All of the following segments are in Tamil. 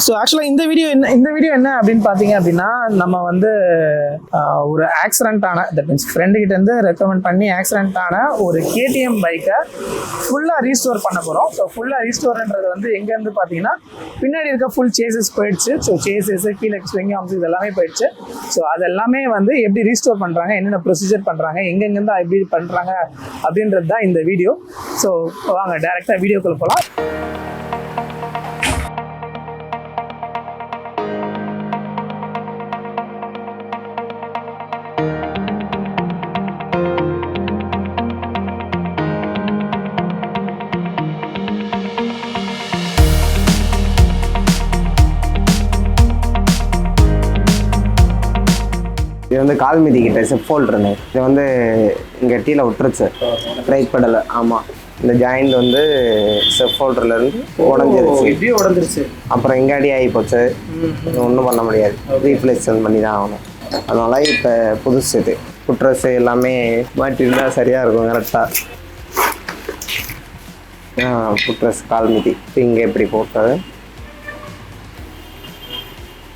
ஸோ ஆக்சுவலாக இந்த வீடியோ என்ன அப்படின்னு பார்த்தீங்க அப்படின்னா, நம்ம வந்து ஒரு ஆக்சிடென்ட்டான, தட் மீன்ஸ் ஃப்ரெண்டுக்கிட்ட இருந்து ரெக்கமெண்ட் பண்ணி ஆக்சிடென்ட்டான ஒரு KTM பைக்கை ஃபுல்லாக ரீஸ்டோர் பண்ண போகிறோம். ஸோ ஃபுல்லாக ரீஸ்டோர்ன்றது வந்து எங்கேருந்து பார்த்தீங்கன்னா, பின்னாடி இருக்க ஃபுல் சேசஸ் போயிடுச்சு. ஸோ சேசஸ் கீழே ஸ்விங் ஆர்ம்ஸ் இது எல்லாமே போயிடுச்சு. ஸோ அதெல்லாமே வந்து எப்படி ரீஸ்டோர் பண்ணுறாங்க, என்னென்ன ப்ரொசீஜர் பண்ணுறாங்க, எங்கெங்கேருந்து எப்படி பண்ணுறாங்க அப்படின்றது தான் இந்த வீடியோ. ஸோ வாங்க டைரெக்டாக வீடியோக்குள்ள போகலாம். இது வந்து கால் மிதிக்கிட்ட செப் ஃபோல்டருங்க. இது வந்து இங்கே டீல விட்டுருச்சு பிரேக் பெடல். ஆமாம், இந்த ஜாயிண்ட் வந்து செப் ஃபோல்டர்லேருந்து உடஞ்சிருச்சு. அப்புறம் இங்கே அடி ஆகி போச்சு. ஒன்றும் பண்ண முடியாது, ரீப்ளேஸ்மெண்ட் பண்ணி தான் ஆகணும். அதனால இப்போ புதுசு இது ஃபுட்ரஸ் எல்லாமே மாட்டிருந்தா சரியாக இருக்கும் கரெக்டாக. ஃபுட்ரஸ் கால் மிதி இங்கே எப்படி போட்டது,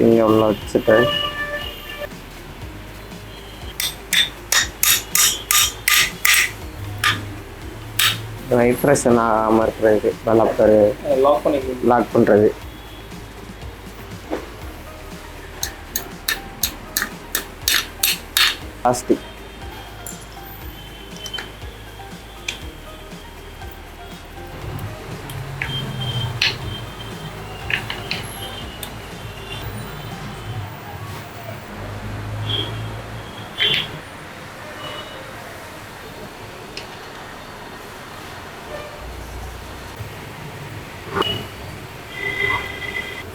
இங்கே உள்ள வச்சுட்டு வைப்ரேஷன் ஆகாமல் இருக்கிறதுக்கு டெவலப்பர் லாக் பண்ணுறது. பிளாஸ்டிக்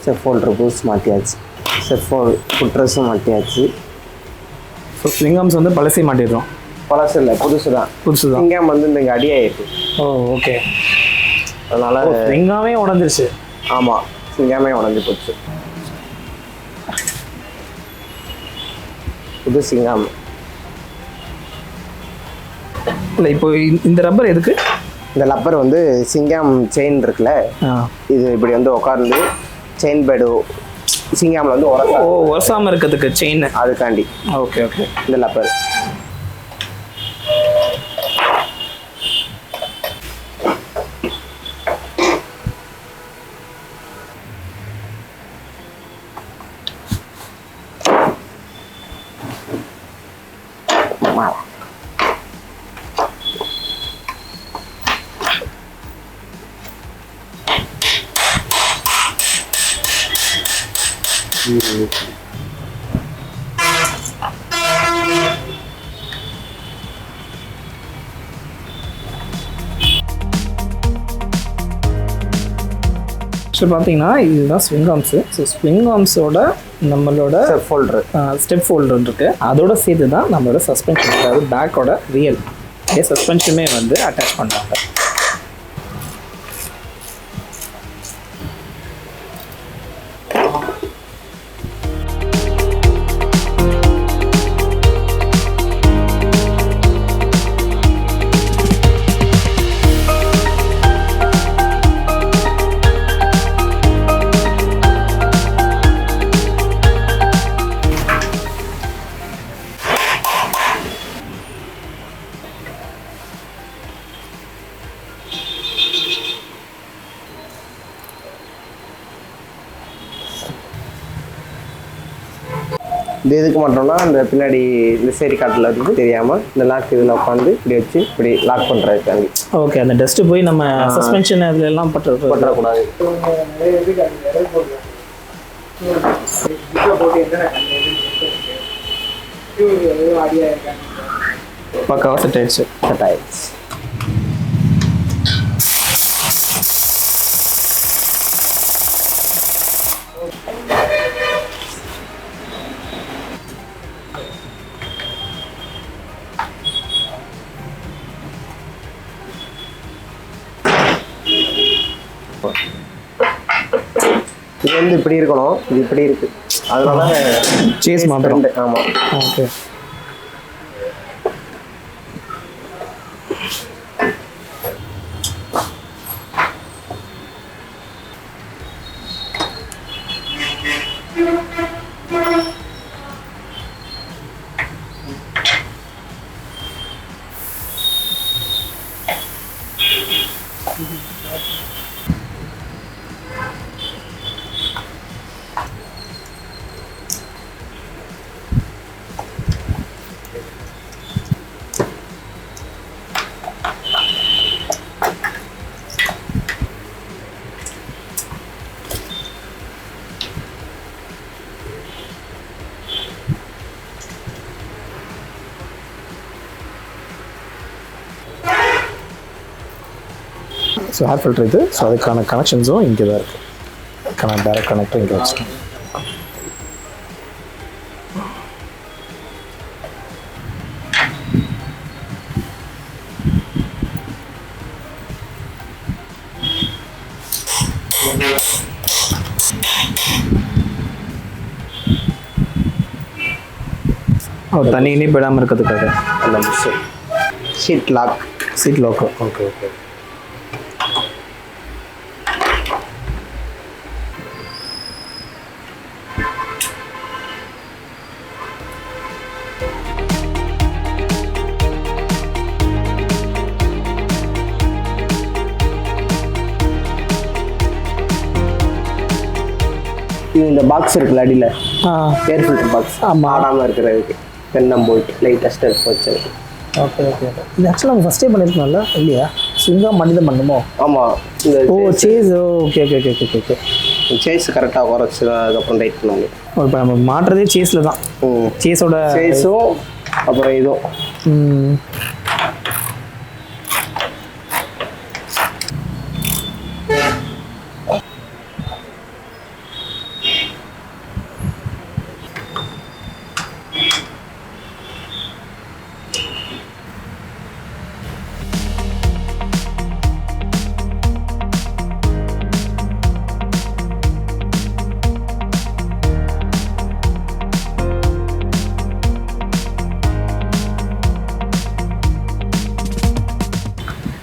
செப் ஃபோல்டர் புதுசு மாற்றியாச்சு. ஃபுட்ரஸும் மாற்றியாச்சு. ஸோ ஸ்விங் ஆர்ம்ஸ் வந்து பழசே மாட்டிடுறோம். பழசு இல்லை, புதுசு தான். ஸ்விங் ஆர்ம் வந்து இந்த அடியாயிருக்கு. ஓ ஓகே. அதனால ஸ்விங் ஆர்மே உடஞ்சிருச்சு. ஆமாம், ஸ்விங் ஆர்மே உடஞ்சி போச்சு. புது ஸ்விங் ஆர்ம் இல்லை. இப்போ இந்த ரப்பர் எதுக்கு? இந்த ரப்பர் வந்து சிங்காம் செயின் இருக்குல்ல, இது இப்படி வந்து உட்கார்ந்து செயின் பேடு சிங்காமில் வந்து உரசாமல் இருக்கிறதுக்கு செயின், அதுக்காண்டி. Okay okay. இந்த ரப்பர் பார்த்தீங்கன்னா இதுதான் ஸ்விங் ஆர்ம்ஸு. ஸோ ஸ்விங் ஆர்ம்ஸோட நம்மளோட ஸ்டெப் ஃபோல்டர் இருக்கு, அதோட சேர்த்து தான் நம்மளோட சஸ்பென்ஷன், அதாவது பேக்கோட ரியல் சஸ்பென்ஷனுமே வந்து அட்டாச் பண்ணுறாங்க. இது எதுக்கு மாட்டோம்னா, அந்த பின்னாடி இந்த சேரி காட்டில் இருந்து தெரியாமல் இந்த லாக் இதில் உட்காந்து இப்படி வச்சு இப்படி லாக் பண்ணுறதுக்காண்டி. ஓகே, அந்த டஸ்ட்டு போய் நம்ம சஸ்பென்ஷன் அதில் எல்லாம் பற்றக்கூடாது. பக்காவாக செட் ஆயிடுச்சு. இது வந்து இப்படி இருக்கணும், இது இப்படி இருக்கு, அதனால சேஸ் மாத்திரம். ஆமாம், ஓகே. ஸோ ஏர் ஃபில்டர் இது. ஸோ அதுக்கான கனெக்ஷன்ஸும் இங்கே தான் இருக்குது. டைரக்ட் கனெக்டர் இங்கே வச்சுட்டோம். தண்ணி இனி போயிடாமல் இருக்கிறதுக்காக அந்த push seat lock. Seat lock. Okay okay. இந்த பாக்ஸ் இருக்குல்ல அடியில் ஆ ஏர் ஃபில்டர் பாக்ஸ். ஆமாம். ஆடாமல் இருக்கிறதுக்கு தென்னம் போல்ட் லைட்டாக ஸ்டெப் வச்சிருக்கு. Okay okay okay. இது ஆக்சுவலாக நம்ம ஃபஸ்ட்டே பண்ணியிருக்கோம்ல இல்லையா? ஸ்விங்காக பண்ணி தான் பண்ணுமோ? ஆமாம். இந்த சேஸ். Okay okay okay okay okay. சேஸ் கரெக்டாக குறைச்சி அதுக்கப்புறம் டைட் பண்ணாங்க. இப்போ நம்ம மாட்டுறதே சேஸில் தான். சேஸோட சேஸும் அப்புறம் இதுவும்.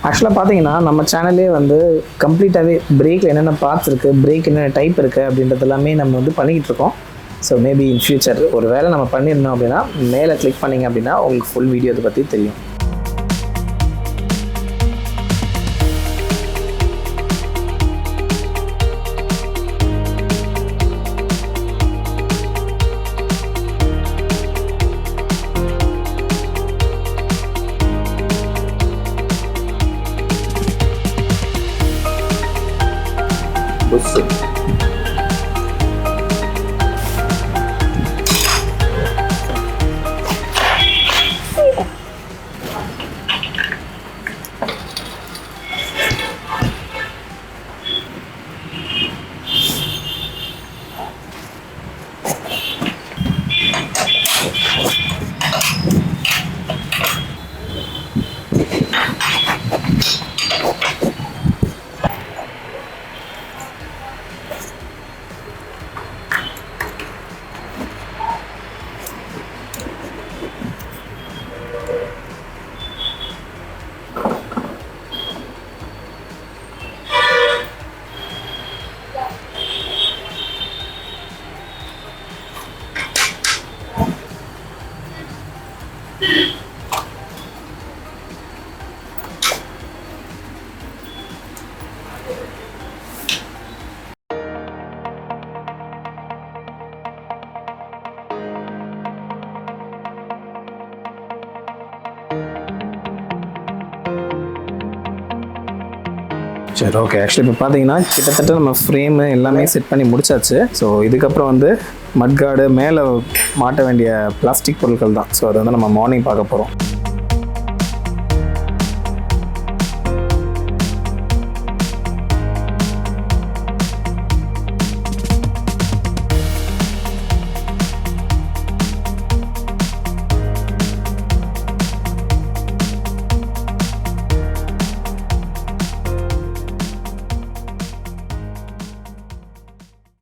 ஆக்சுவலாக பார்த்தீங்கன்னா நம்ம சேனல்லே வந்து கம்ப்ளீட்டாகவே பிரேக்கில் என்னென்ன பார்ட்ஸ் இருக்குது, பிரேக் என்னென்ன டைப் இருக்குது அப்படின்றது எல்லாமே நம்ம வந்து பண்ணிக்கிட்டு இருக்கோம். ஸோ மேபி இன் ஃபியூச்சர் ஒரு வேளை நம்ம பண்ணியிருந்தோம் அப்படின்னா மேலே கிளிக் பண்ணிங்க அப்படின்னா உங்களுக்கு ஃபுல் வீடியோ இதை பற்றி தெரியும். புஷ்ஷு சரி ஓகே. ஆக்சுவலி இப்போ பார்த்தீங்கன்னா கிட்டத்தட்ட நம்ம ஃப்ரேமு எல்லாமே செட் பண்ணி முடிச்சாச்சு. ஸோ இதுக்கப்புறம் வந்து மட்கார்டு மேலே மாட்ட வேண்டிய பிளாஸ்டிக் பொருட்கள் தான். ஸோ அதை வந்து நம்ம மார்னிங் பார்க்க போகிறோம்.